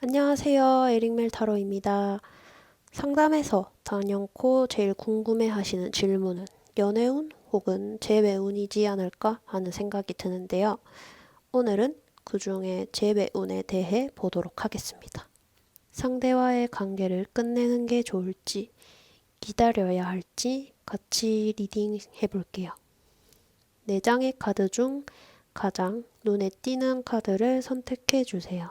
안녕하세요. 에릭멜 타로입니다. 상담에서 단연코 제일 궁금해 하시는 질문은 연애운 혹은 재회운이지 않을까 하는 생각이 드는데요. 오늘은 그 중에 재회운에 대해 보도록 하겠습니다. 상대와의 관계를 끝내는 게 좋을지, 기다려야 할지 같이 리딩 해볼게요. 4장의 카드 중 가장 눈에 띄는 카드를 선택해 주세요.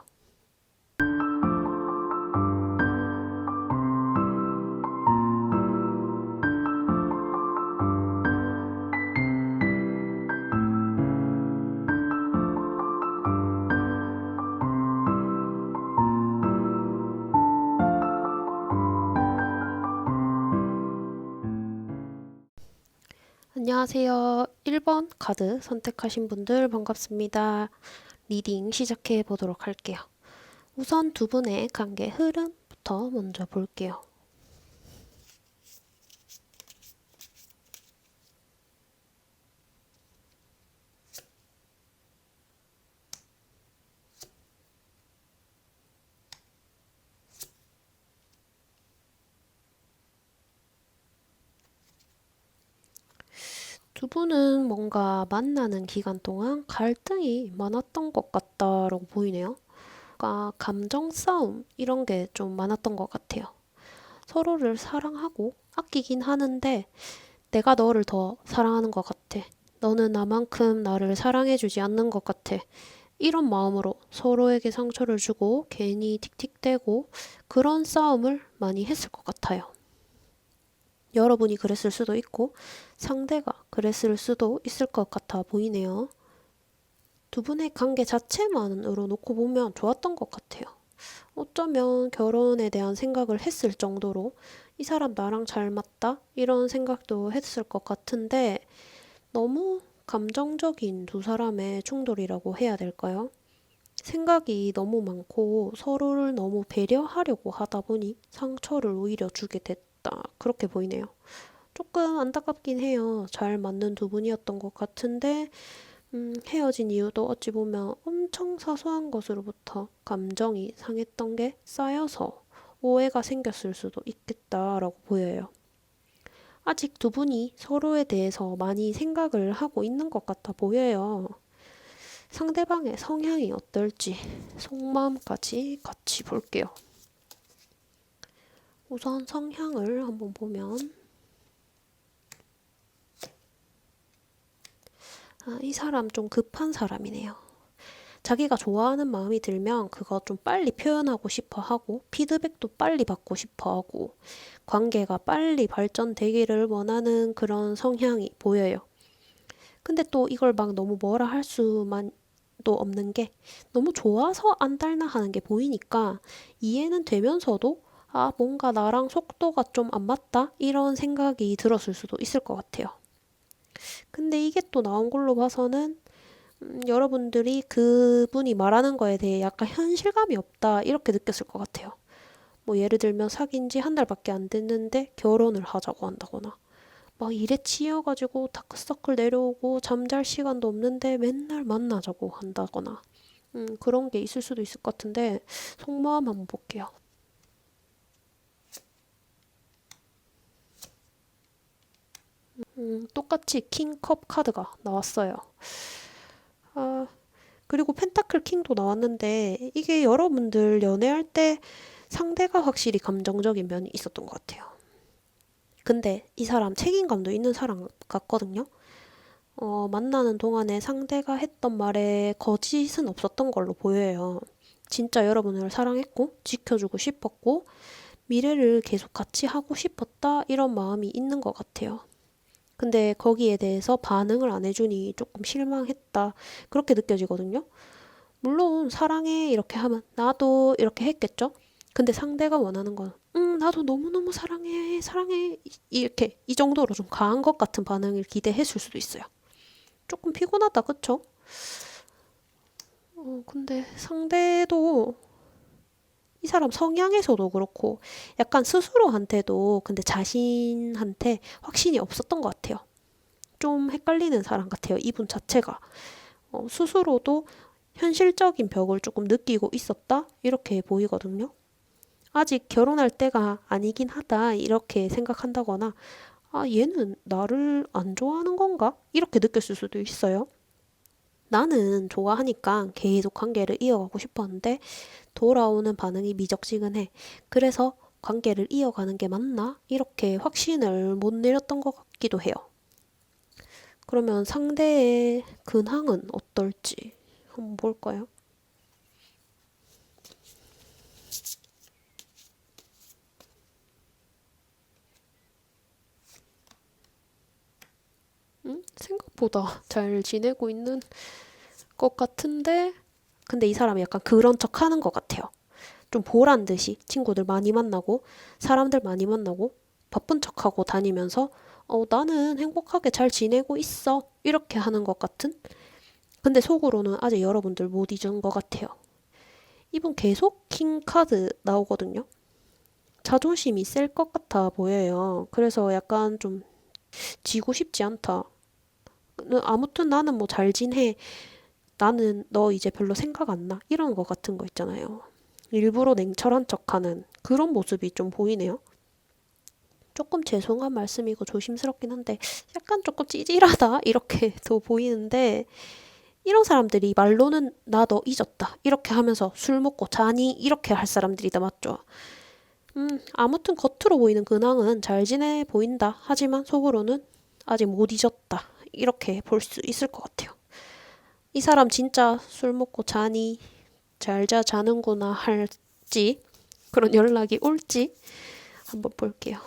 안녕하세요. 1번 카드 선택하신 분들 반갑습니다. 리딩 시작해 보도록 할게요. 우선 두 분의 관계 흐름부터 먼저 볼게요. 두 분은 뭔가 만나는 기간 동안 갈등이 많았던 것 같다라고 보이네요. 그러니까 감정 싸움 이런 게 좀 많았던 것 같아요. 서로를 사랑하고 아끼긴 하는데 내가 너를 더 사랑하는 것 같아. 너는 나만큼 나를 사랑해주지 않는 것 같아. 이런 마음으로 서로에게 상처를 주고 괜히 틱틱대고 그런 싸움을 많이 했을 것 같아요. 여러분이 그랬을 수도 있고 상대가 그랬을 수도 있을 것 같아 보이네요. 두 분의 관계 자체만으로 놓고 보면 좋았던 것 같아요. 어쩌면 결혼에 대한 생각을 했을 정도로 이 사람 나랑 잘 맞다? 이런 생각도 했을 것 같은데 너무 감정적인 두 사람의 충돌이라고 해야 될까요? 생각이 너무 많고 서로를 너무 배려하려고 하다 보니 상처를 오히려 주게 됐다. 그렇게 보이네요. 조금 안타깝긴 해요. 잘 맞는 두 분이었던 것 같은데 헤어진 이유도 어찌 보면 엄청 사소한 것으로부터 감정이 상했던 게 쌓여서 오해가 생겼을 수도 있겠다라고 보여요. 아직 두 분이 서로에 대해서 많이 생각을 하고 있는 것 같아 보여요. 상대방의 성향이 어떨지 속마음까지 같이 볼게요. 우선 성향을 한번 보면 이 사람 좀 급한 사람이네요. 자기가 좋아하는 마음이 들면 그거 좀 빨리 표현하고 싶어 하고 피드백도 빨리 받고 싶어 하고 관계가 빨리 발전되기를 원하는 그런 성향이 보여요. 근데 또 이걸 막 너무 뭐라 할 수만 또 없는 게 너무 좋아서 안 닮나 하는 게 보이니까 이해는 되면서도 뭔가 나랑 속도가 좀 안 맞다? 이런 생각이 들었을 수도 있을 것 같아요. 근데 이게 또 나온 걸로 봐서는 여러분들이 그분이 말하는 거에 대해 약간 현실감이 없다 이렇게 느꼈을 것 같아요. 뭐 예를 들면 사귄 지 한 달밖에 안 됐는데 결혼을 하자고 한다거나 막 일에 치여가지고 다크서클 내려오고 잠잘 시간도 없는데 맨날 만나자고 한다거나 그런 게 있을 수도 있을 것 같은데 속마음 한번 볼게요. 똑같이 킹컵 카드가 나왔어요. 아, 그리고 펜타클 킹도 나왔는데 이게 여러분들 연애할 때 상대가 확실히 감정적인 면이 있었던 것 같아요. 근데 이 사람 책임감도 있는 사람 같거든요. 만나는 동안에 상대가 했던 말에 거짓은 없었던 걸로 보여요. 진짜 여러분을 사랑했고 지켜주고 싶었고 미래를 계속 같이 하고 싶었다 이런 마음이 있는 것 같아요. 근데 거기에 대해서 반응을 안 해주니 조금 실망했다 그렇게 느껴지거든요. 물론 사랑해 이렇게 하면 나도 이렇게 했겠죠. 근데 상대가 원하는 건 나도 너무너무 사랑해 사랑해 이렇게 이 정도로 좀 강한 것 같은 반응을 기대했을 수도 있어요. 조금 피곤하다 그쵸? 근데 상대도 이 사람 성향에서도 그렇고 약간 스스로한테도 근데 자신한테 확신이 없었던 것 같아요. 좀 헷갈리는 사람 같아요. 이분 자체가. 스스로도 현실적인 벽을 조금 느끼고 있었다? 이렇게 보이거든요. 아직 결혼할 때가 아니긴 하다. 이렇게 생각한다거나, 아, 얘는 나를 안 좋아하는 건가? 이렇게 느꼈을 수도 있어요. 나는 좋아하니까 계속 관계를 이어가고 싶었는데, 돌아오는 반응이 미적지근해. 그래서 관계를 이어가는 게 맞나? 이렇게 확신을 못 내렸던 것 같기도 해요. 그러면 상대의 근황은 어떨지 한번 볼까요? 생각보다 잘 지내고 있는 것 같은데, 근데 이 사람이 약간 그런 척 하는 것 같아요. 좀 보란 듯이 친구들 많이 만나고, 사람들 많이 만나고, 바쁜 척하고 다니면서, 나는 행복하게 잘 지내고 있어. 이렇게 하는 것 같은? 근데 속으로는 아직 여러분들 못 잊은 것 같아요. 이분 계속 킹 카드 나오거든요. 자존심이 셀 것 같아 보여요. 그래서 약간 좀 지고 싶지 않다. 아무튼 나는 뭐 잘 지내. 나는 너 이제 별로 생각 안 나. 이런 거 같은 거 있잖아요. 일부러 냉철한 척하는 그런 모습이 좀 보이네요. 조금 죄송한 말씀이고 조심스럽긴 한데 약간 조금 찌질하다 이렇게도 보이는데 이런 사람들이 말로는 나 너 잊었다 이렇게 하면서 술 먹고 자니 이렇게 할 사람들이다 맞죠? 아무튼 겉으로 보이는 근황은 잘 지내 보인다. 하지만 속으로는 아직 못 잊었다. 이렇게 볼 수 있을 것 같아요. 이 사람 진짜 술 먹고 자니 잘 자는구나 할지 그런 연락이 올지 한번 볼게요.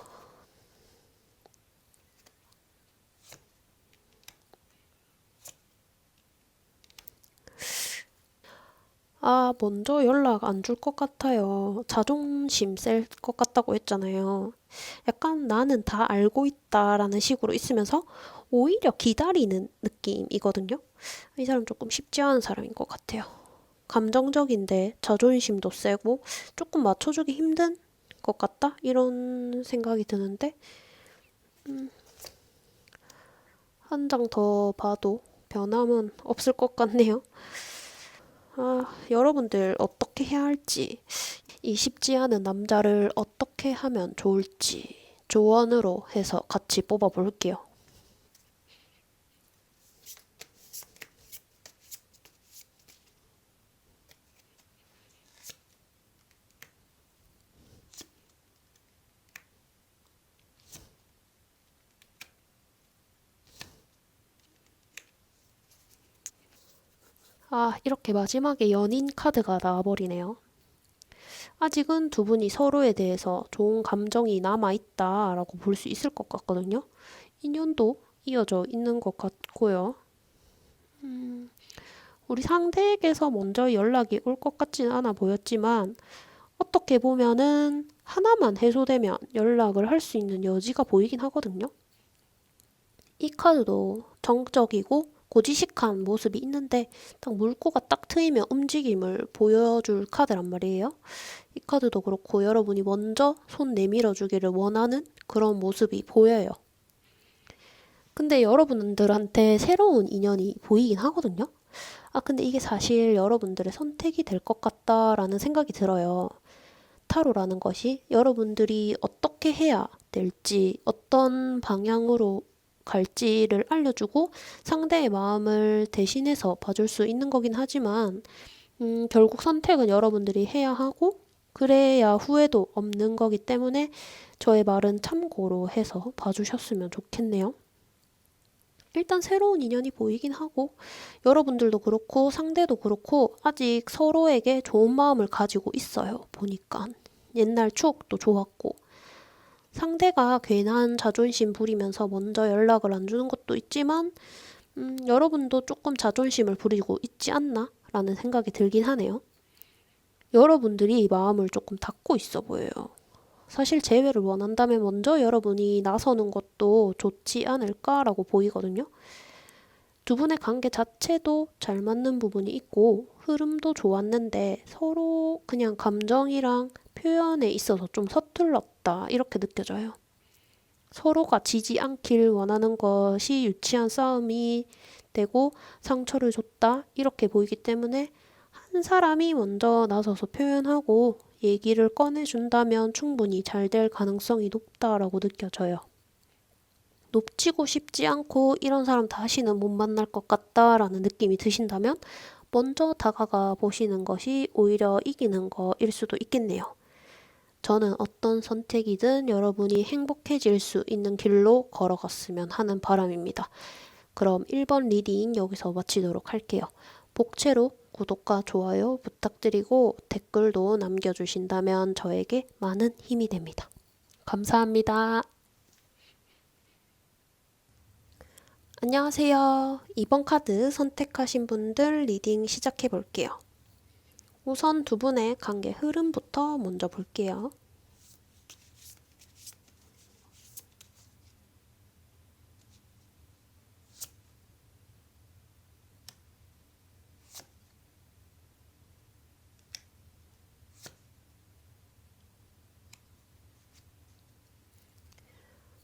아, 먼저 연락 안 줄 것 같아요. 자존심 셀 것 같다고 했잖아요. 약간 나는 다 알고 있다라는 식으로 있으면서 오히려 기다리는 느낌이거든요. 이 사람 조금 쉽지 않은 사람인 것 같아요. 감정적인데 자존심도 세고 조금 맞춰주기 힘든 것 같다? 이런 생각이 드는데 한 장 더 봐도 변함은 없을 것 같네요. 아, 여러분들 어떻게 해야 할지, 이 쉽지 않은 남자를 어떻게 하면 좋을지 조언으로 해서 같이 뽑아볼게요. 아, 이렇게 마지막에 연인 카드가 나와버리네요. 아직은 두 분이 서로에 대해서 좋은 감정이 남아있다라고 볼 수 있을 것 같거든요. 인연도 이어져 있는 것 같고요. 우리 상대에게서 먼저 연락이 올 것 같지는 않아 보였지만 어떻게 보면은 하나만 해소되면 연락을 할 수 있는 여지가 보이긴 하거든요. 이 카드도 정적이고 고지식한 모습이 있는데 딱 물꼬가 딱 트이면 움직임을 보여줄 카드란 말이에요. 이 카드도 그렇고 여러분이 먼저 손 내밀어 주기를 원하는 그런 모습이 보여요. 근데 여러분들한테 새로운 인연이 보이긴 하거든요. 아, 근데 이게 사실 여러분들의 선택이 될 것 같다라는 생각이 들어요. 타로라는 것이 여러분들이 어떻게 해야 될지, 어떤 방향으로 갈지를 알려주고 상대의 마음을 대신해서 봐줄 수 있는 거긴 하지만, 결국 선택은 여러분들이 해야 하고, 그래야 후회도 없는 거기 때문에 저의 말은 참고로 해서 봐주셨으면 좋겠네요. 일단 새로운 인연이 보이긴 하고, 여러분들도 그렇고, 상대도 그렇고, 아직 서로에게 좋은 마음을 가지고 있어요. 보니까. 옛날 추억도 좋았고, 상대가 괜한 자존심 부리면서 먼저 연락을 안 주는 것도 있지만, 여러분도 조금 자존심을 부리고 있지 않나? 라는 생각이 들긴 하네요. 여러분들이 마음을 조금 닫고 있어 보여요. 사실 재회를 원한다면 먼저 여러분이 나서는 것도 좋지 않을까라고 보이거든요. 두 분의 관계 자체도 잘 맞는 부분이 있고 흐름도 좋았는데 서로 그냥 감정이랑 표현에 있어서 좀 서툴렀다 이렇게 느껴져요. 서로가 지지 않길 원하는 것이 유치한 싸움이 되고 상처를 줬다 이렇게 보이기 때문에 한 사람이 먼저 나서서 표현하고 얘기를 꺼내준다면 충분히 잘 될 가능성이 높다라고 느껴져요. 놓치고 싶지 않고 이런 사람 다시는 못 만날 것 같다라는 느낌이 드신다면 먼저 다가가 보시는 것이 오히려 이기는 거일 수도 있겠네요. 저는 어떤 선택이든 여러분이 행복해질 수 있는 길로 걸어갔으면 하는 바람입니다. 그럼 1번 리딩 여기서 마치도록 할게요. 복채로 구독과 좋아요 부탁드리고 댓글도 남겨주신다면 저에게 많은 힘이 됩니다. 감사합니다. 안녕하세요. 이번 카드 선택하신 분들 리딩 시작해 볼게요. 우선 두 분의 관계 흐름부터 먼저 볼게요.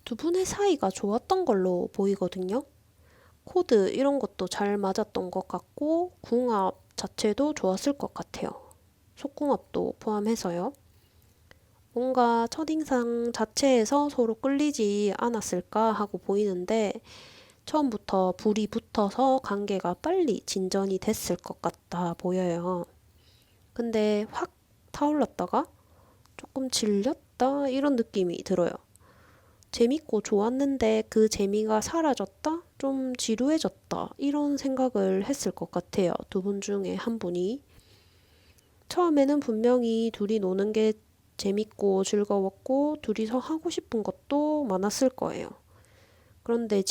두 분의 사이가 좋았던 걸로 보이거든요. 코드 이런 것도 잘 맞았던 것 같고 궁합 자체도 좋았을 것 같아요. 속궁합도 포함해서요. 뭔가 첫인상 자체에서 서로 끌리지 않았을까 하고 보이는데 처음부터 불이 붙어서 관계가 빨리 진전이 됐을 것 같아 보여요. 근데 확 타올랐다가 조금 질렸다 이런 느낌이 들어요. 재밌고 좋았는데 그 재미가 사라졌다? 좀 지루해졌다. 이런 생각을 했을 것 같아요. 두 분 중에 한 분이. 처음에는 분명히 둘이 노는 게 재밌고 즐거웠고 둘이서 하고 싶은 것도 많았을 거예요. 그런데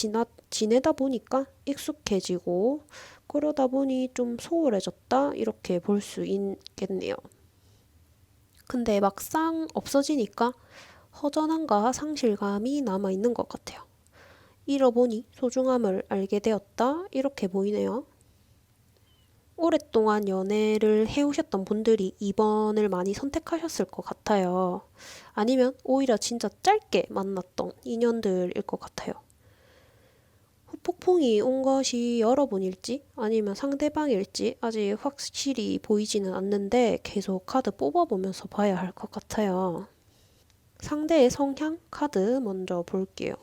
지내다 보니까 익숙해지고 그러다 보니 좀 소홀해졌다. 이렇게 볼 수 있겠네요. 근데 막상 없어지니까 허전함과 상실감이 남아있는 것 같아요. 잃어보니 소중함을 알게 되었다 이렇게 보이네요. 오랫동안 연애를 해오셨던 분들이 2번을 많이 선택하셨을 것 같아요. 아니면 오히려 진짜 짧게 만났던 인연들일 것 같아요. 후폭풍이 온 것이 여러분일지 아니면 상대방일지 아직 확실히 보이지는 않는데 계속 카드 뽑아보면서 봐야 할 것 같아요. 상대의 성향 카드 먼저 볼게요.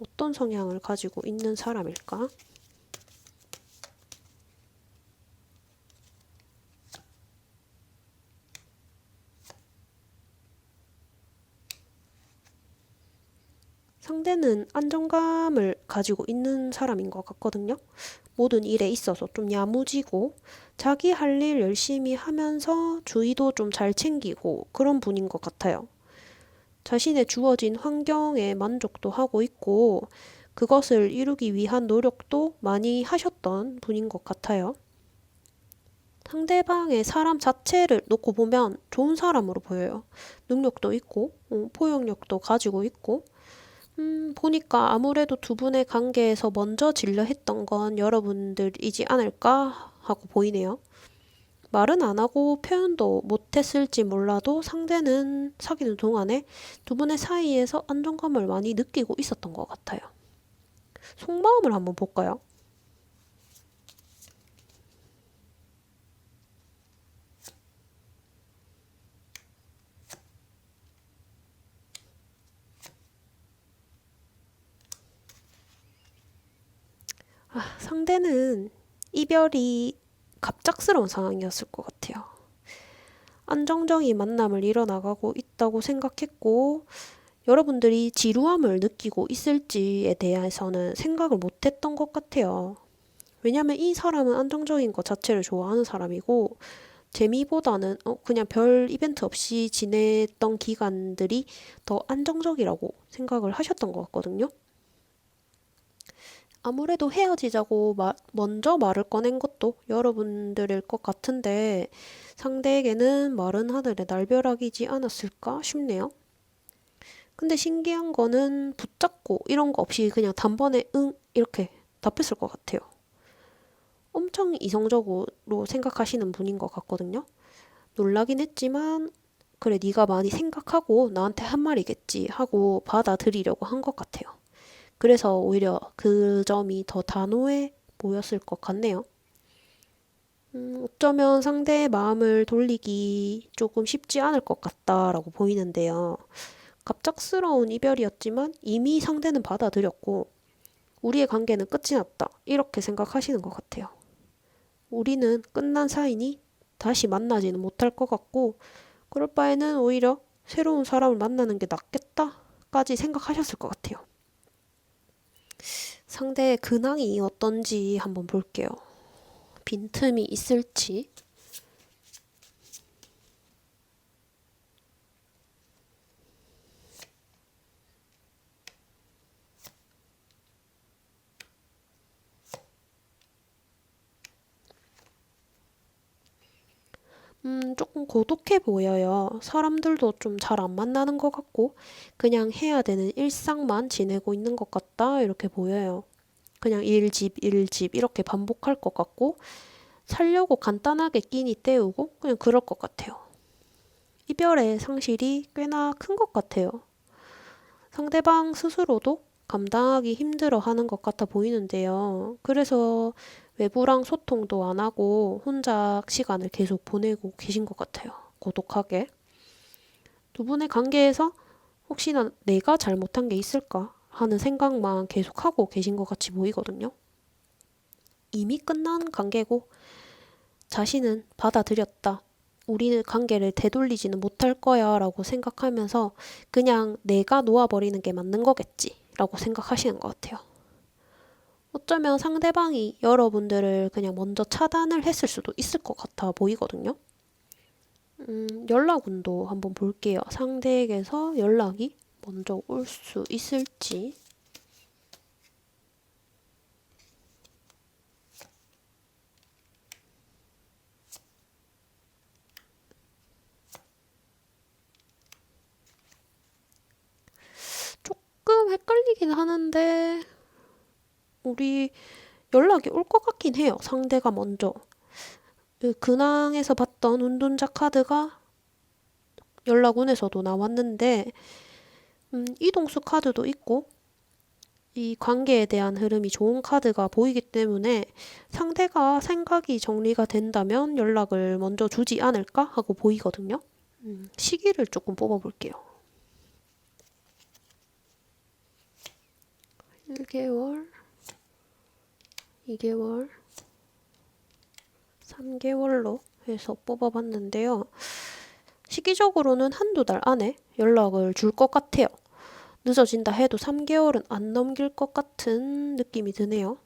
어떤 성향을 가지고 있는 사람일까? 상대는 안정감을 가지고 있는 사람인 것 같거든요. 모든 일에 있어서 좀 야무지고 자기 할 일 열심히 하면서 주의도 좀 잘 챙기고 그런 분인 것 같아요. 자신의 주어진 환경에 만족도 하고 있고 그것을 이루기 위한 노력도 많이 하셨던 분인 것 같아요. 상대방의 사람 자체를 놓고 보면 좋은 사람으로 보여요. 능력도 있고 포용력도 가지고 있고 보니까 아무래도 두 분의 관계에서 먼저 질려 했던 건 여러분들이지 않을까 하고 보이네요. 말은 안 하고 표현도 못했을지 몰라도 상대는 사귀는 동안에 두 분의 사이에서 안정감을 많이 느끼고 있었던 것 같아요. 속마음을 한번 볼까요? 상대는 이별이 갑작스러운 상황이었을 것 같아요. 안정적인 만남을 이뤄나가고 있다고 생각했고 여러분들이 지루함을 느끼고 있을지에 대해서는 생각을 못했던 것 같아요. 왜냐면 이 사람은 안정적인 것 자체를 좋아하는 사람이고 재미보다는 그냥 별 이벤트 없이 지냈던 기간들이 더 안정적이라고 생각을 하셨던 것 같거든요. 아무래도 헤어지자고 먼저 말을 꺼낸 것도 여러분들일 것 같은데 상대에게는 마른 하늘의 날벼락이지 않았을까 싶네요. 근데 신기한 거는 붙잡고 이런 거 없이 그냥 단번에 응 이렇게 답했을 것 같아요. 엄청 이성적으로 생각하시는 분인 것 같거든요. 놀라긴 했지만 그래 네가 많이 생각하고 나한테 한 말이겠지 하고 받아들이려고 한 것 같아요. 그래서 오히려 그 점이 더 단호해 보였을 것 같네요. 어쩌면 상대의 마음을 돌리기 조금 쉽지 않을 것 같다라고 보이는데요. 갑작스러운 이별이었지만 이미 상대는 받아들였고 우리의 관계는 끝이 났다. 이렇게 생각하시는 것 같아요. 우리는 끝난 사이니 다시 만나지는 못할 것 같고 그럴 바에는 오히려 새로운 사람을 만나는 게 낫겠다까지 생각하셨을 것 같아요. 상대의 근황이 어떤지 한번 볼게요. 빈틈이 있을지. 조금 고독해 보여요. 사람들도 좀 잘 안 만나는 것 같고, 그냥 해야 되는 일상만 지내고 있는 것 같다, 이렇게 보여요. 그냥 일, 집, 이렇게 반복할 것 같고, 살려고 간단하게 끼니 때우고, 그냥 그럴 것 같아요. 이별의 상실이 꽤나 큰 것 같아요. 상대방 스스로도 감당하기 힘들어 하는 것 같아 보이는데요. 그래서 외부랑 소통도 안 하고 혼자 시간을 계속 보내고 계신 것 같아요. 고독하게. 두 분의 관계에서 혹시나 내가 잘못한 게 있을까 하는 생각만 계속하고 계신 것 같이 보이거든요. 이미 끝난 관계고 자신은 받아들였다. 우리는 관계를 되돌리지는 못할 거야 라고 생각하면서 그냥 내가 놓아버리는 게 맞는 거겠지 라고 생각하시는 것 같아요. 어쩌면 상대방이 여러분들을 그냥 먼저 차단을 했을 수도 있을 것 같아 보이거든요. 연락운도 한번 볼게요. 상대에게서 연락이 먼저 올 수 있을지. 조금 헷갈리긴 하는데 우리 연락이 올 것 같긴 해요. 상대가 먼저. 그 근황에서 봤던 운동자 카드가 연락운에서도 나왔는데 이동수 카드도 있고 이 관계에 대한 흐름이 좋은 카드가 보이기 때문에 상대가 생각이 정리가 된다면 연락을 먼저 주지 않을까 하고 보이거든요. 시기를 조금 뽑아볼게요. 1개월, 2개월, 3개월로 해서 뽑아봤는데요. 시기적으로는 한두 달 안에 연락을 줄 것 같아요. 늦어진다 해도 3개월은 안 넘길 것 같은 느낌이 드네요.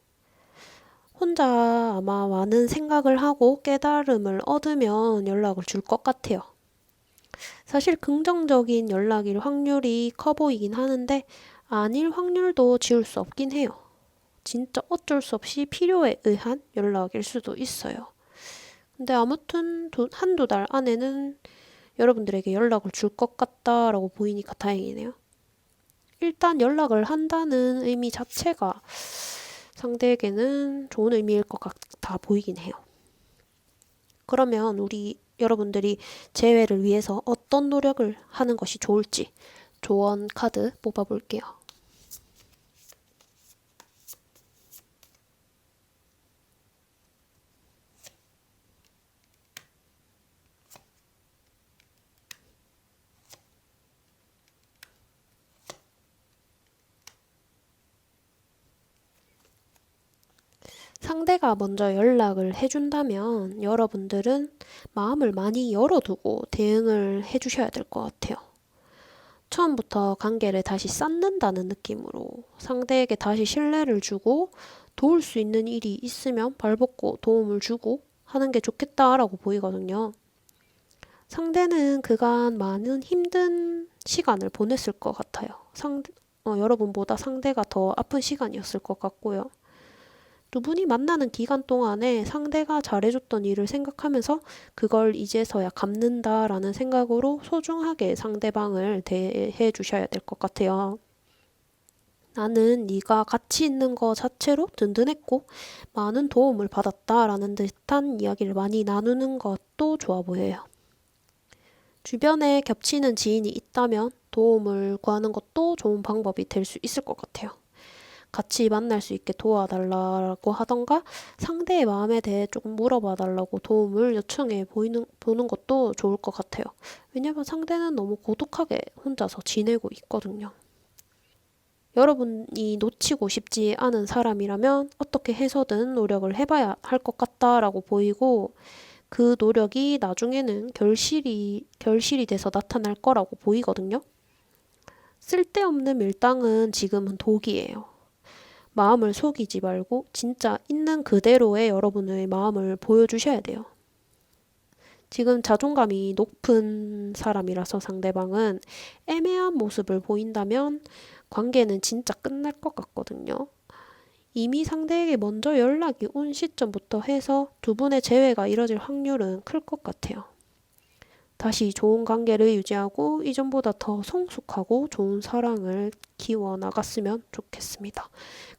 혼자 아마 많은 생각을 하고 깨달음을 얻으면 연락을 줄 것 같아요. 사실 긍정적인 연락일 확률이 커 보이긴 하는데 아닐 확률도 지울 수 없긴 해요. 진짜 어쩔 수 없이 필요에 의한 연락일 수도 있어요. 근데 아무튼 한두 달 안에는 여러분들에게 연락을 줄 것 같다라고 보이니까 다행이네요. 일단 연락을 한다는 의미 자체가 상대에게는 좋은 의미일 것 같아 보이긴 해요. 그러면 우리 여러분들이 재회를 위해서 어떤 노력을 하는 것이 좋을지 조언 카드 뽑아볼게요. 상대가 먼저 연락을 해준다면 여러분들은 마음을 많이 열어두고 대응을 해주셔야 될 것 같아요. 처음부터 관계를 다시 쌓는다는 느낌으로 상대에게 다시 신뢰를 주고 도울 수 있는 일이 있으면 발벗고 도움을 주고 하는 게 좋겠다라고 보이거든요. 상대는 그간 많은 힘든 시간을 보냈을 것 같아요. 여러분보다 상대가 더 아픈 시간이었을 것 같고요. 두 분이 만나는 기간 동안에 상대가 잘해줬던 일을 생각하면서 그걸 이제서야 갚는다라는 생각으로 소중하게 상대방을 대해 주셔야 될 것 같아요. 나는 네가 가치 있는 거 자체로 든든했고 많은 도움을 받았다라는 듯한 이야기를 많이 나누는 것도 좋아 보여요. 주변에 겹치는 지인이 있다면 도움을 구하는 것도 좋은 방법이 될 수 있을 것 같아요. 같이 만날 수 있게 도와달라고 하던가 상대의 마음에 대해 조금 물어봐달라고 도움을 요청해 보는 것도 좋을 것 같아요. 왜냐면 상대는 너무 고독하게 혼자서 지내고 있거든요. 여러분이 놓치고 싶지 않은 사람이라면 어떻게 해서든 노력을 해봐야 할 것 같다라고 보이고 그 노력이 나중에는 결실이 돼서 나타날 거라고 보이거든요. 쓸데없는 밀당은 지금은 독이에요. 마음을 속이지 말고 진짜 있는 그대로의 여러분의 마음을 보여주셔야 돼요. 지금 자존감이 높은 사람이라서 상대방은 애매한 모습을 보인다면 관계는 진짜 끝날 것 같거든요. 이미 상대에게 먼저 연락이 온 시점부터 해서 두 분의 재회가 이뤄질 확률은 클 것 같아요. 다시 좋은 관계를 유지하고 이전보다 더 성숙하고 좋은 사랑을 키워나갔으면 좋겠습니다.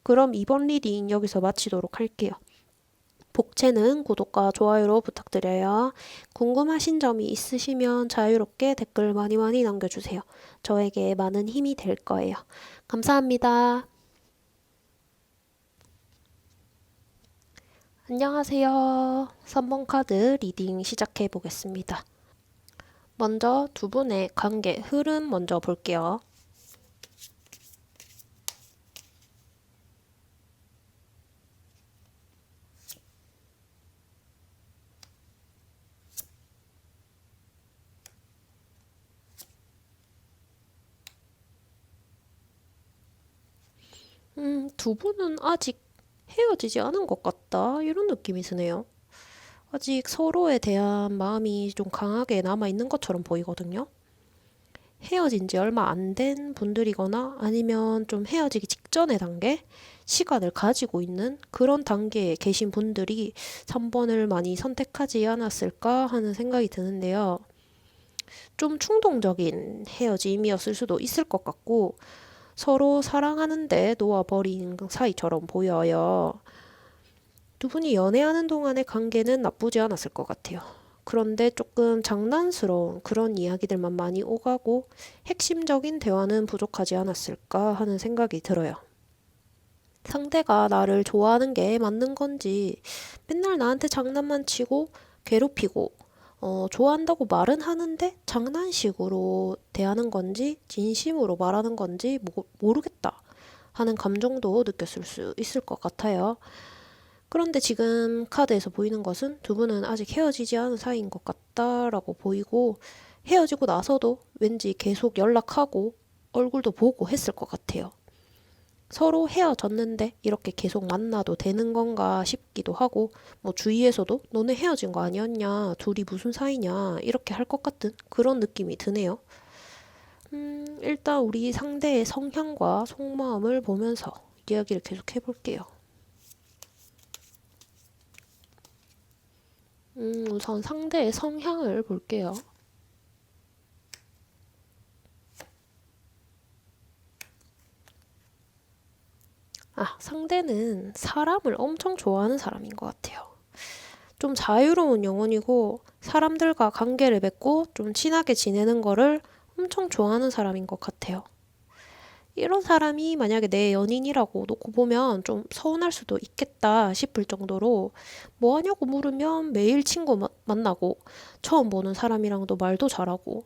그럼 이번 리딩 여기서 마치도록 할게요. 복채는 구독과 좋아요로 부탁드려요. 궁금하신 점이 있으시면 자유롭게 댓글 많이 남겨주세요. 저에게 많은 힘이 될 거예요. 감사합니다. 안녕하세요. 3번 카드 리딩 시작해 보겠습니다. 먼저 두 분의 관계 흐름 먼저 볼게요. 두 분은 아직 헤어지지 않은 것 같다. 이런 느낌이 드네요. 아직 서로에 대한 마음이 좀 강하게 남아있는 것처럼 보이거든요. 헤어진 지 얼마 안 된 분들이거나 아니면 좀 헤어지기 직전의 단계, 시간을 가지고 있는 그런 단계에 계신 분들이 3번을 많이 선택하지 않았을까 하는 생각이 드는데요. 좀 충동적인 헤어짐이었을 수도 있을 것 같고, 서로 사랑하는데 놓아버린 사이처럼 보여요. 두 분이 연애하는 동안의 관계는 나쁘지 않았을 것 같아요. 그런데 조금 장난스러운 그런 이야기들만 많이 오가고 핵심적인 대화는 부족하지 않았을까 하는 생각이 들어요. 상대가 나를 좋아하는 게 맞는 건지 맨날 나한테 장난만 치고 괴롭히고 좋아한다고 말은 하는데 장난식으로 대하는 건지 진심으로 말하는 건지 모르겠다 하는 감정도 느꼈을 수 있을 것 같아요. 그런데 지금 카드에서 보이는 것은 두 분은 아직 헤어지지 않은 사이인 것 같다라고 보이고 헤어지고 나서도 왠지 계속 연락하고 얼굴도 보고 했을 것 같아요. 서로 헤어졌는데 이렇게 계속 만나도 되는 건가 싶기도 하고 뭐 주위에서도 너네 헤어진 거 아니었냐 둘이 무슨 사이냐 이렇게 할 것 같은 그런 느낌이 드네요. 일단 우리 상대의 성향과 속마음을 보면서 이야기를 계속 해볼게요. 우선 상대의 성향을 볼게요. 상대는 사람을 엄청 좋아하는 사람인 것 같아요. 좀 자유로운 영혼이고 사람들과 관계를 맺고 좀 친하게 지내는 거를 엄청 좋아하는 사람인 것 같아요. 이런 사람이 만약에 내 연인이라고 놓고 보면 좀 서운할 수도 있겠다 싶을 정도로 뭐 하냐고 물으면 매일 친구 만나고 처음 보는 사람이랑도 말도 잘하고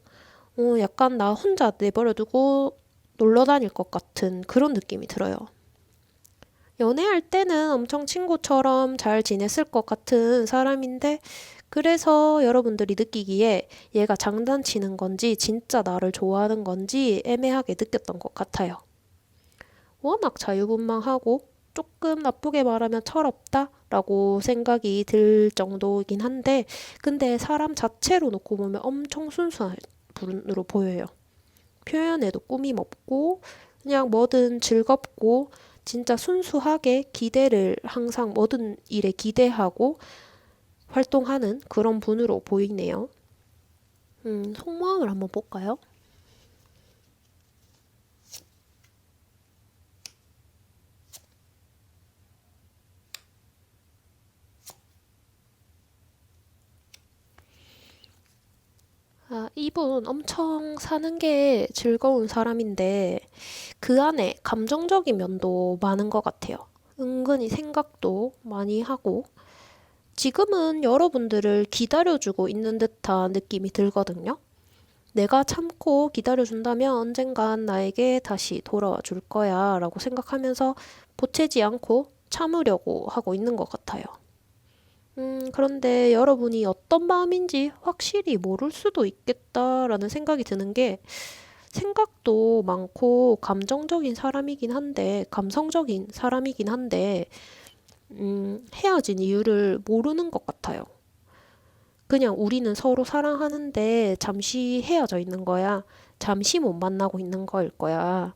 약간 나 혼자 내버려두고 놀러 다닐 것 같은 그런 느낌이 들어요. 연애할 때는 엄청 친구처럼 잘 지냈을 것 같은 사람인데 그래서 여러분들이 느끼기에 얘가 장난치는 건지 진짜 나를 좋아하는 건지 애매하게 느꼈던 것 같아요. 워낙 자유분방하고 조금 나쁘게 말하면 철없다라고 생각이 들 정도이긴 한데 근데 사람 자체로 놓고 보면 엄청 순수한 분으로 보여요. 표현에도 꾸밈 없고 그냥 뭐든 즐겁고 진짜 순수하게 기대를 항상 모든 일에 기대하고 활동하는 그런 분으로 보이네요. 속마음을 한번 볼까요? 이분 엄청 사는 게 즐거운 사람인데 그 안에 감정적인 면도 많은 것 같아요. 은근히 생각도 많이 하고, 지금은 여러분들을 기다려주고 있는 듯한 느낌이 들거든요. 내가 참고 기다려준다면 언젠간 나에게 다시 돌아와 줄 거야 라고 생각하면서 보채지 않고 참으려고 하고 있는 것 같아요. 그런데 여러분이 어떤 마음인지 확실히 모를 수도 있겠다라는 생각이 드는 게, 생각도 많고 감정적인 사람이긴 한데, 감성적인 사람이긴 한데, 헤어진 이유를 모르는 것 같아요. 그냥 우리는 서로 사랑하는데 잠시 헤어져 있는 거야. 잠시 못 만나고 있는 거일 거야.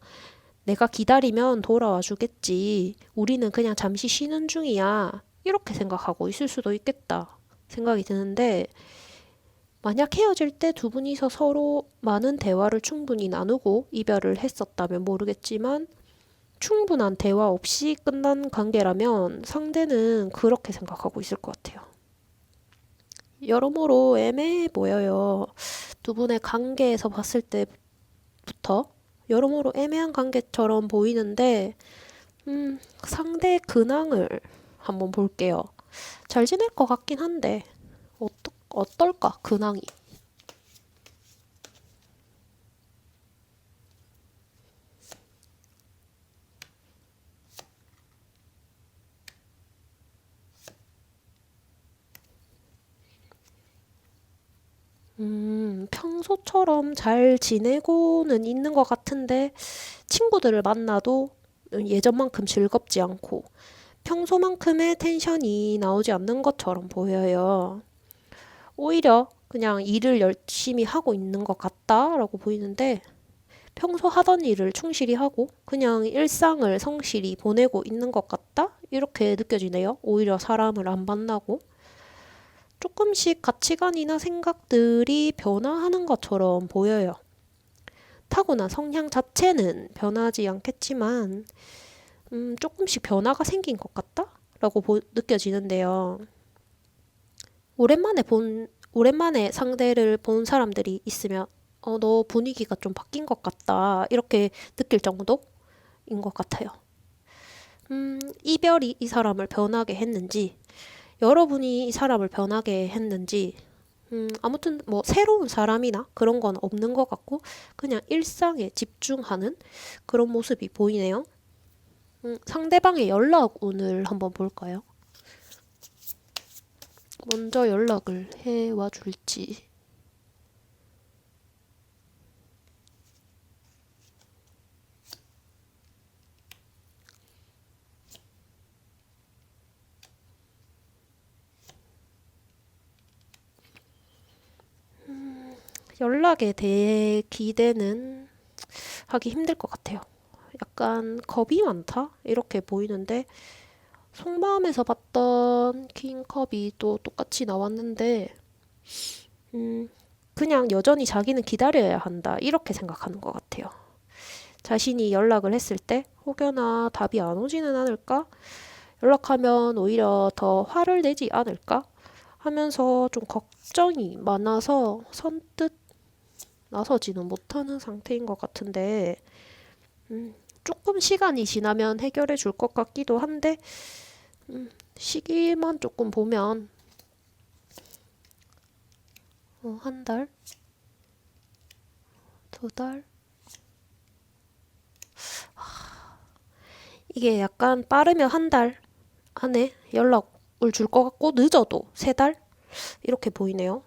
내가 기다리면 돌아와 주겠지. 우리는 그냥 잠시 쉬는 중이야. 이렇게 생각하고 있을 수도 있겠다 생각이 드는데, 만약 헤어질 때 두 분이서 서로 많은 대화를 충분히 나누고 이별을 했었다면 모르겠지만, 충분한 대화 없이 끝난 관계라면 상대는 그렇게 생각하고 있을 것 같아요. 여러모로 애매해 보여요. 두 분의 관계에서 봤을 때부터 여러모로 애매한 관계처럼 보이는데, 상대 근황을 한번 볼게요. 잘 지낼 것 같긴 한데, 어떨까, 근황이. 평소처럼 잘 지내고는 있는 것 같은데, 친구들을 만나도 예전만큼 즐겁지 않고, 평소만큼의 텐션이 나오지 않는 것처럼 보여요. 오히려 그냥 일을 열심히 하고 있는 것 같다라고 보이는데, 평소 하던 일을 충실히 하고 그냥 일상을 성실히 보내고 있는 것 같다? 이렇게 느껴지네요. 오히려 사람을 안 만나고 조금씩 가치관이나 생각들이 변화하는 것처럼 보여요. 타고난 성향 자체는 변하지 않겠지만, 조금씩 변화가 생긴 것 같다? 라고 느껴지는데요. 오랜만에 상대를 본 사람들이 있으면, 너 분위기가 좀 바뀐 것 같다. 이렇게 느낄 정도인 것 같아요. 이별이 이 사람을 변하게 했는지, 여러분이 이 사람을 변하게 했는지, 아무튼 뭐 새로운 사람이나 그런 건 없는 것 같고, 그냥 일상에 집중하는 그런 모습이 보이네요. 상대방의 연락 오늘 한번 볼까요? 먼저 연락을 해와 줄지. 연락에 대해 기대는 하기 힘들 것 같아요. 약간 겁이 많다? 이렇게 보이는데, 속마음에서 봤던 킹컵이 또 똑같이 나왔는데, 음, 그냥 여전히 자기는 기다려야 한다. 이렇게 생각하는 것 같아요. 자신이 연락을 했을 때 혹여나 답이 안 오지는 않을까? 연락하면 오히려 더 화를 내지 않을까? 하면서 좀 걱정이 많아서 선뜻 나서지는 못하는 상태인 것 같은데, 조금 시간이 지나면 해결해 줄 것 같기도 한데, 시기만 조금 보면, 한 달? 두 달? 이게 약간 빠르면 한 달 안에 연락을 줄 것 같고, 늦어도 세 달? 이렇게 보이네요.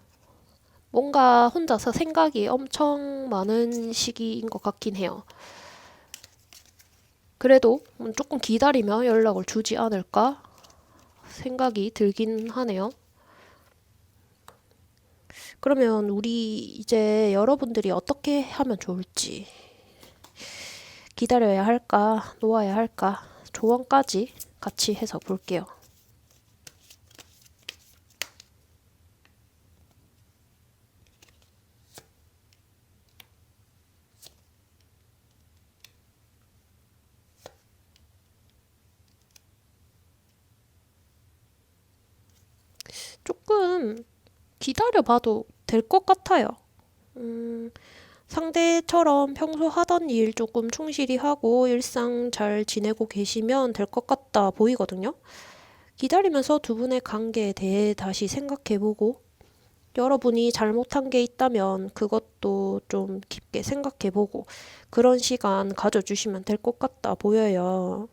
뭔가 혼자서 생각이 엄청 많은 시기인 것 같긴 해요. 그래도 조금 기다리며 연락을 주지 않을까 생각이 들긴 하네요. 그러면 우리 이제 여러분들이 어떻게 하면 좋을지, 기다려야 할까, 놓아야 할까, 조언까지 같이 해서 볼게요. 조금 기다려봐도 될 것 같아요. 상대처럼 평소 하던 일 조금 충실히 하고 일상 잘 지내고 계시면 될 것 같다 보이거든요. 기다리면서 두 분의 관계에 대해 다시 생각해보고 여러분이 잘못한 게 있다면 그것도 좀 깊게 생각해보고 그런 시간 가져주시면 될 것 같다 보여요.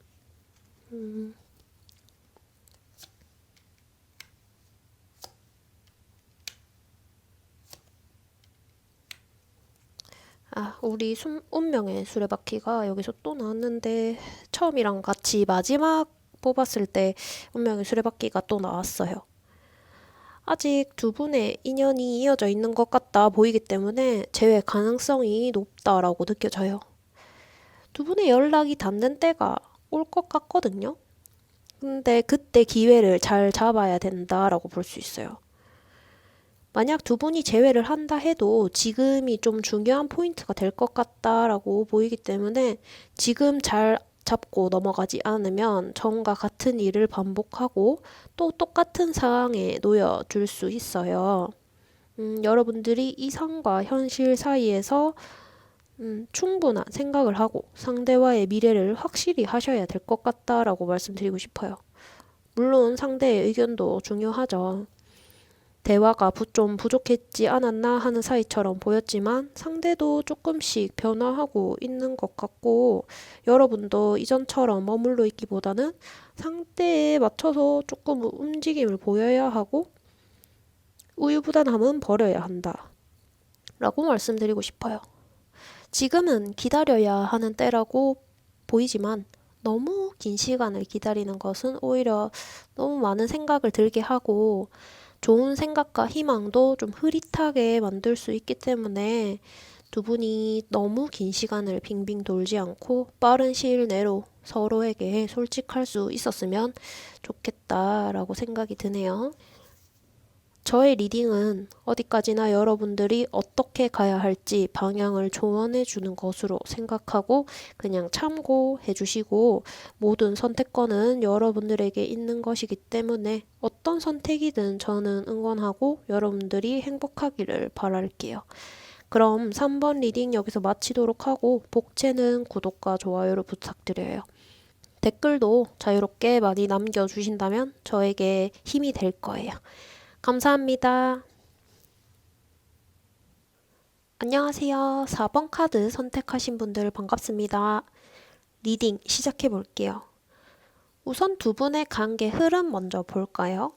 우리 운명의 수레바퀴가 여기서 또 나왔는데 처음이랑 같이 마지막 뽑았을 때 운명의 수레바퀴가 또 나왔어요. 아직 두 분의 인연이 이어져 있는 것 같다 보이기 때문에 재회 가능성이 높다라고 느껴져요. 두 분의 연락이 닿는 때가 올 것 같거든요. 근데 그때 기회를 잘 잡아야 된다라고 볼 수 있어요. 만약 두 분이 재회를 한다 해도 지금이 좀 중요한 포인트가 될 것 같다라고 보이기 때문에 지금 잘 잡고 넘어가지 않으면 전과 같은 일을 반복하고 또 똑같은 상황에 놓여줄 수 있어요. 여러분들이 이상과 현실 사이에서 충분한 생각을 하고 상대와의 미래를 확실히 하셔야 될 것 같다라고 말씀드리고 싶어요. 물론 상대의 의견도 중요하죠. 대화가 좀 부족했지 않았나 하는 사이처럼 보였지만 상대도 조금씩 변화하고 있는 것 같고 여러분도 이전처럼 머물러 있기보다는 상대에 맞춰서 조금 움직임을 보여야 하고 우유부단함은 버려야 한다. 라고 말씀드리고 싶어요. 지금은 기다려야 하는 때라고 보이지만 너무 긴 시간을 기다리는 것은 오히려 너무 많은 생각을 들게 하고 좋은 생각과 희망도 좀 흐릿하게 만들 수 있기 때문에 두 분이 너무 긴 시간을 빙빙 돌지 않고 빠른 시일 내로 서로에게 솔직할 수 있었으면 좋겠다라고 생각이 드네요. 저의 리딩은 어디까지나 여러분들이 어떻게 가야 할지 방향을 조언해 주는 것으로 생각하고 그냥 참고해 주시고 모든 선택권은 여러분들에게 있는 것이기 때문에 어떤 선택이든 저는 응원하고 여러분들이 행복하기를 바랄게요. 그럼 3번 리딩 여기서 마치도록 하고 복채는 구독과 좋아요를 부탁드려요. 댓글도 자유롭게 많이 남겨주신다면 저에게 힘이 될 거예요. 감사합니다. 안녕하세요. 4번 카드 선택하신 분들 반갑습니다. 리딩 시작해 볼게요. 우선 두 분의 관계 흐름 먼저 볼까요?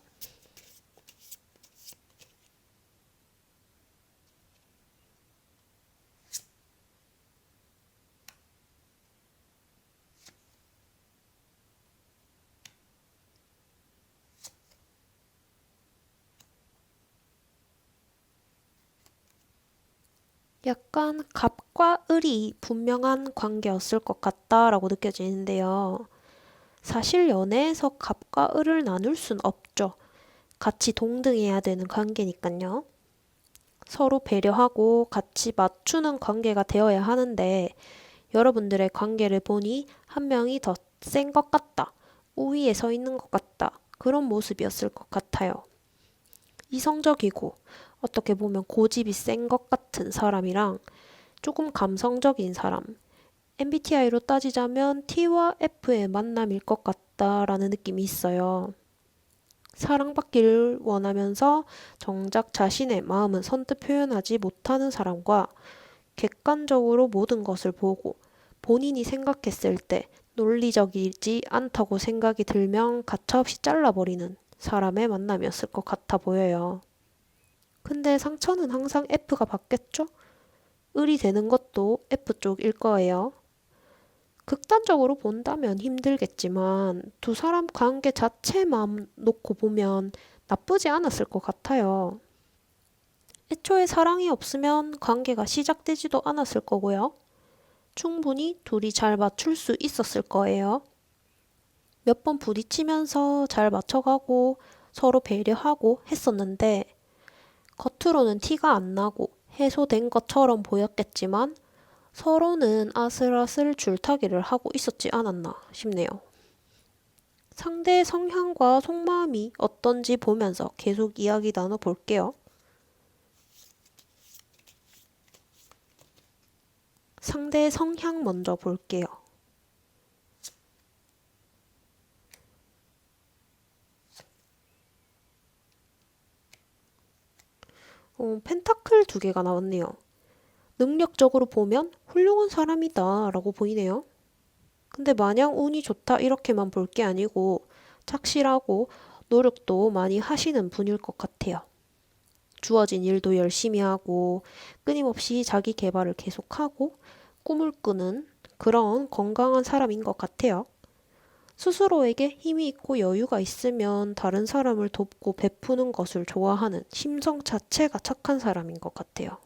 약간 갑과 을이 분명한 관계였을 것 같다라고 느껴지는데요. 사실 연애에서 갑과 을을 나눌 순 없죠. 같이 동등해야 되는 관계니까요. 서로 배려하고 같이 맞추는 관계가 되어야 하는데 여러분들의 관계를 보니 한 명이 더 센 것 같다. 우위에 서 있는 것 같다. 그런 모습이었을 것 같아요. 이성적이고 어떻게 보면 고집이 센 것 같은 사람이랑 조금 감성적인 사람. MBTI로 따지자면 T와 F의 만남일 것 같다라는 느낌이 있어요. 사랑받기를 원하면서 정작 자신의 마음은 선뜻 표현하지 못하는 사람과 객관적으로 모든 것을 보고 본인이 생각했을 때 논리적이지 않다고 생각이 들면 가차없이 잘라버리는 사람의 만남이었을 것 같아 보여요. 근데 상처는 항상 F가 받겠죠? 을이 되는 것도 F쪽일 거예요. 극단적으로 본다면 힘들겠지만 두 사람 관계 자체만 놓고 보면 나쁘지 않았을 것 같아요. 애초에 사랑이 없으면 관계가 시작되지도 않았을 거고요. 충분히 둘이 잘 맞출 수 있었을 거예요. 몇 번 부딪히면서 잘 맞춰가고 서로 배려하고 했었는데 겉으로는 티가 안 나고 해소된 것처럼 보였겠지만 서로는 아슬아슬 줄타기를 하고 있었지 않았나 싶네요. 상대의 성향과 속마음이 어떤지 보면서 계속 이야기 나눠볼게요. 상대의 성향 먼저 볼게요. 펜타클 2개가 나왔네요. 능력적으로 보면 훌륭한 사람이다 라고 보이네요. 근데 마냥 운이 좋다 이렇게만 볼 게 아니고 착실하고 노력도 많이 하시는 분일 것 같아요. 주어진 일도 열심히 하고 끊임없이 자기 개발을 계속하고 꿈을 꾸는 그런 건강한 사람인 것 같아요. 스스로에게 힘이 있고 여유가 있으면 다른 사람을 돕고 베푸는 것을 좋아하는 심성 자체가 착한 사람인 것 같아요.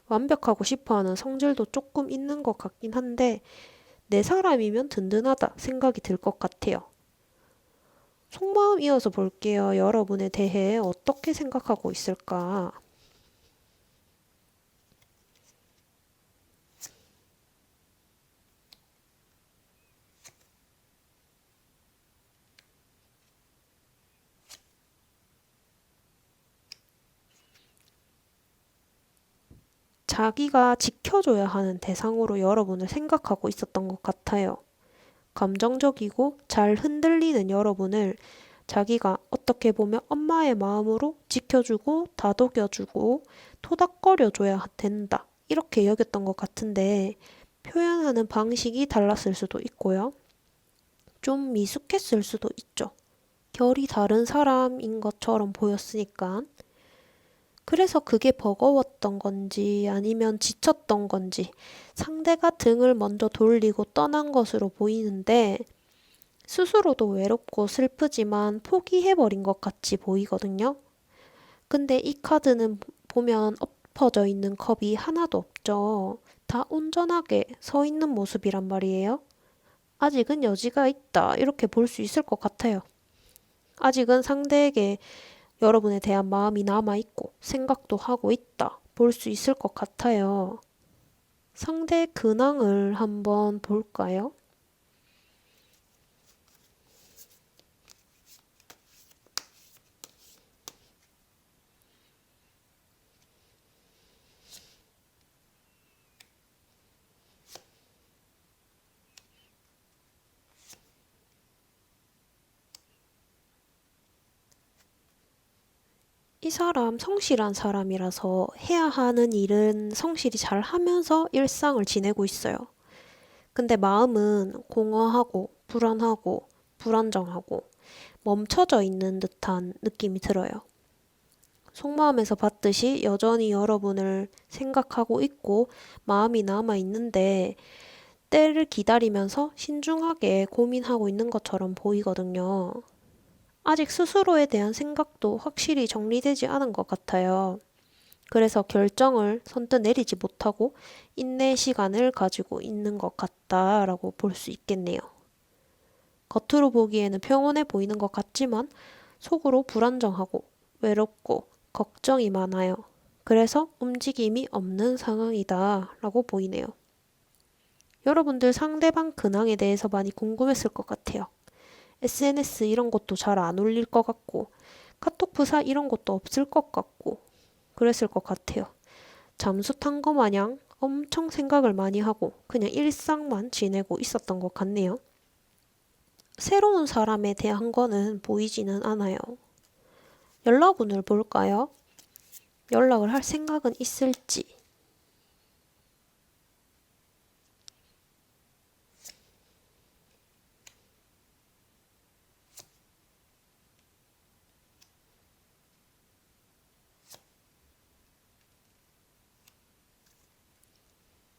완벽하고 싶어하는 성질도 조금 있는 것 같긴 한데 내 사람이면 든든하다 생각이 들 것 같아요. 속마음 이어서 볼게요. 여러분에 대해 어떻게 생각하고 있을까? 자기가 지켜줘야 하는 대상으로 여러분을 생각하고 있었던 것 같아요. 감정적이고 잘 흔들리는 여러분을 자기가 어떻게 보면 엄마의 마음으로 지켜주고 다독여주고 토닥거려줘야 된다. 이렇게 여겼던 것 같은데 표현하는 방식이 달랐을 수도 있고요. 좀 미숙했을 수도 있죠. 결이 다른 사람인 것처럼 보였으니까. 그래서 그게 버거웠던 건지 아니면 지쳤던 건지 상대가 등을 먼저 돌리고 떠난 것으로 보이는데 스스로도 외롭고 슬프지만 포기해버린 것 같이 보이거든요. 근데 이 카드는 보면 엎어져 있는 컵이 하나도 없죠. 다 온전하게 서 있는 모습이란 말이에요. 아직은 여지가 있다. 이렇게 볼 수 있을 것 같아요. 아직은 상대에게 여러분에 대한 마음이 남아있고 생각도 하고 있다. 볼 수 있을 것 같아요. 상대의 근황을 한번 볼까요? 이 사람 성실한 사람이라서 해야 하는 일은 성실히 잘 하면서 일상을 지내고 있어요. 근데 마음은 공허하고 불안하고 불안정하고 멈춰져 있는 듯한 느낌이 들어요. 속마음에서 봤듯이 여전히 여러분을 생각하고 있고 마음이 남아 있는데 때를 기다리면서 신중하게 고민하고 있는 것처럼 보이거든요. 아직 스스로에 대한 생각도 확실히 정리되지 않은 것 같아요. 그래서 결정을 선뜻 내리지 못하고 인내 시간을 가지고 있는 것 같다라고 볼 수 있겠네요. 겉으로 보기에는 평온해 보이는 것 같지만 속으로 불안정하고 외롭고 걱정이 많아요. 그래서 움직임이 없는 상황이다 라고 보이네요. 여러분들 상대방 근황에 대해서 많이 궁금했을 것 같아요. SNS 이런 것도 잘 안 올릴 것 같고 카톡 프사 이런 것도 없을 것 같고 그랬을 것 같아요. 잠수 탄 거 마냥 엄청 생각을 많이 하고 그냥 일상만 지내고 있었던 것 같네요. 새로운 사람에 대한 거는 보이지는 않아요. 연락운을 볼까요? 연락을 할 생각은 있을지.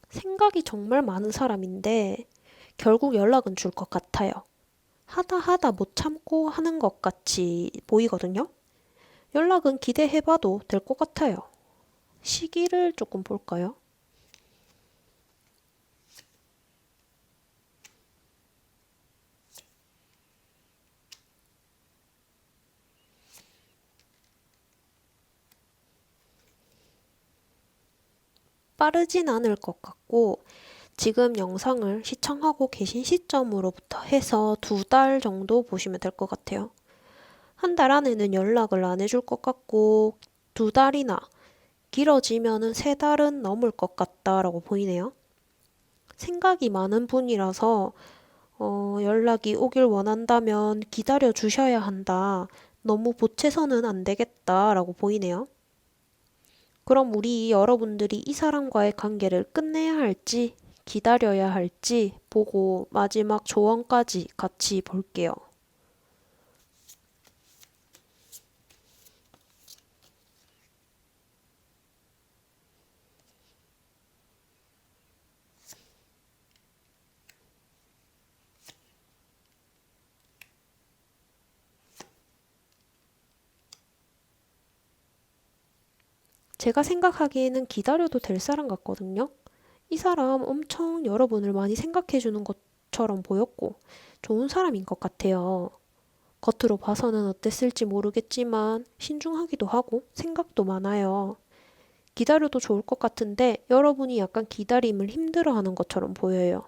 생각이 정말 많은 사람인데 결국 연락은 줄 것 같아요. 하다 하다 못 참고 하는 것 같이 보이거든요. 연락은 기대해봐도 될 것 같아요. 시기를 조금 볼까요? 빠르진 않을 것 같고 지금 영상을 시청하고 계신 시점으로부터 해서 2달 정도 보시면 될 것 같아요. 한 달 안에는 연락을 안 해줄 것 같고 2달이나 길어지면은 3달은 넘을 것 같다라고 보이네요. 생각이 많은 분이라서 연락이 오길 원한다면 기다려 주셔야 한다. 너무 보채서는 안 되겠다라고 보이네요. 그럼 우리 여러분들이 이 사람과의 관계를 끝내야 할지 기다려야 할지 보고 마지막 조언까지 같이 볼게요. 제가 생각하기에는 기다려도 될 사람 같거든요. 이 사람 엄청 여러분을 많이 생각해 주는 것처럼 보였고 좋은 사람인 것 같아요. 겉으로 봐서는 어땠을지 모르겠지만 신중하기도 하고 생각도 많아요. 기다려도 좋을 것 같은데 여러분이 약간 기다림을 힘들어하는 것처럼 보여요.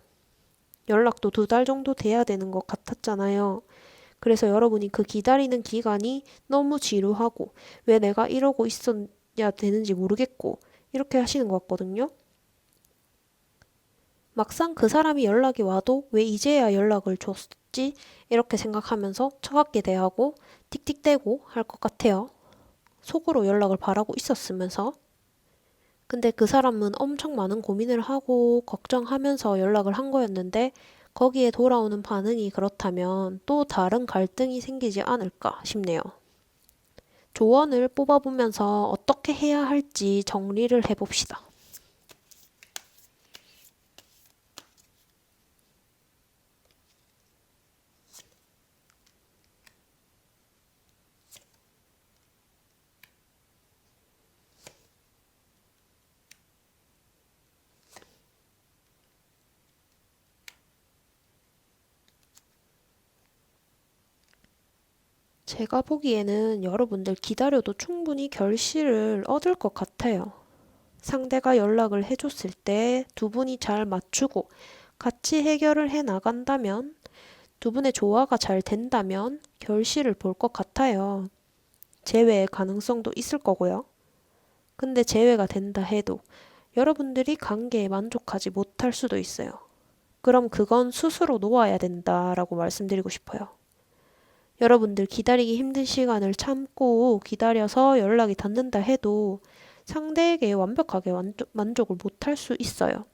연락도 2달 정도 돼야 되는 것 같았잖아요. 그래서 여러분이 그 기다리는 기간이 너무 지루하고 왜 내가 이러고 있어야 되는지 모르겠고 이렇게 하시는 것 같거든요. 막상 그 사람이 연락이 와도 왜 이제야 연락을 줬지? 이렇게 생각하면서 차갑게 대하고 틱틱대고 할 것 같아요. 속으로 연락을 바라고 있었으면서. 근데 그 사람은 엄청 많은 고민을 하고 걱정하면서 연락을 한 거였는데 거기에 돌아오는 반응이 그렇다면 또 다른 갈등이 생기지 않을까 싶네요. 조언을 뽑아보면서 어떻게 해야 할지 정리를 해봅시다. 제가 보기에는 여러분들 기다려도 충분히 결실을 얻을 것 같아요. 상대가 연락을 해줬을 때 두 분이 잘 맞추고 같이 해결을 해 나간다면 두 분의 조화가 잘 된다면 결실을 볼 것 같아요. 재회의 가능성도 있을 거고요. 근데 재회가 된다 해도 여러분들이 관계에 만족하지 못할 수도 있어요. 그럼 그건 스스로 놓아야 된다라고 말씀드리고 싶어요. 여러분들 기다리기 힘든 시간을 참고 기다려서 연락이 닿는다 해도 상대에게 완벽하게 만족을 못할 수 있어요.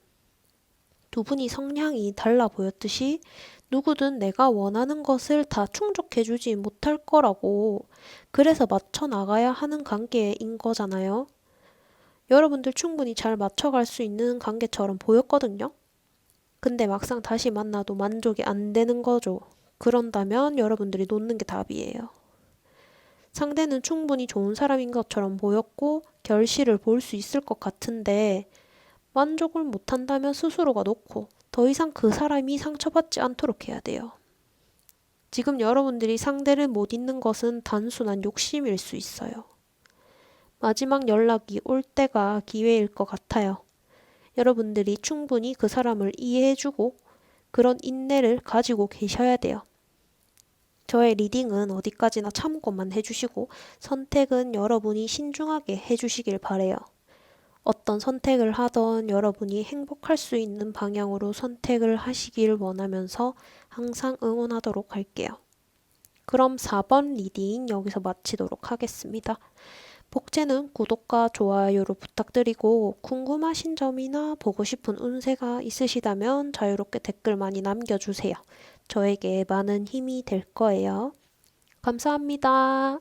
두 분이 성향이 달라 보였듯이 누구든 내가 원하는 것을 다 충족해주지 못할 거라고 그래서 맞춰 나가야 하는 관계인 거잖아요. 여러분들 충분히 잘 맞춰갈 수 있는 관계처럼 보였거든요. 근데 막상 다시 만나도 만족이 안 되는 거죠. 그런다면 여러분들이 놓는 게 답이에요. 상대는 충분히 좋은 사람인 것처럼 보였고 결실을 볼 수 있을 것 같은데 만족을 못한다면 스스로가 놓고 더 이상 그 사람이 상처받지 않도록 해야 돼요. 지금 여러분들이 상대를 못 잊는 것은 단순한 욕심일 수 있어요. 마지막 연락이 올 때가 기회일 것 같아요. 여러분들이 충분히 그 사람을 이해해주고 그런 인내를 가지고 계셔야 돼요. 저의 리딩은 어디까지나 참고만 해주시고 선택은 여러분이 신중하게 해주시길 바래요. 어떤 선택을 하던 여러분이 행복할 수 있는 방향으로 선택을 하시길 원하면서 항상 응원하도록 할게요. 그럼 4번 리딩 여기서 마치도록 하겠습니다. 복제는 구독과 좋아요로 부탁드리고 궁금하신 점이나 보고 싶은 운세가 있으시다면 자유롭게 댓글 많이 남겨주세요. 저에게 많은 힘이 될 거예요. 감사합니다.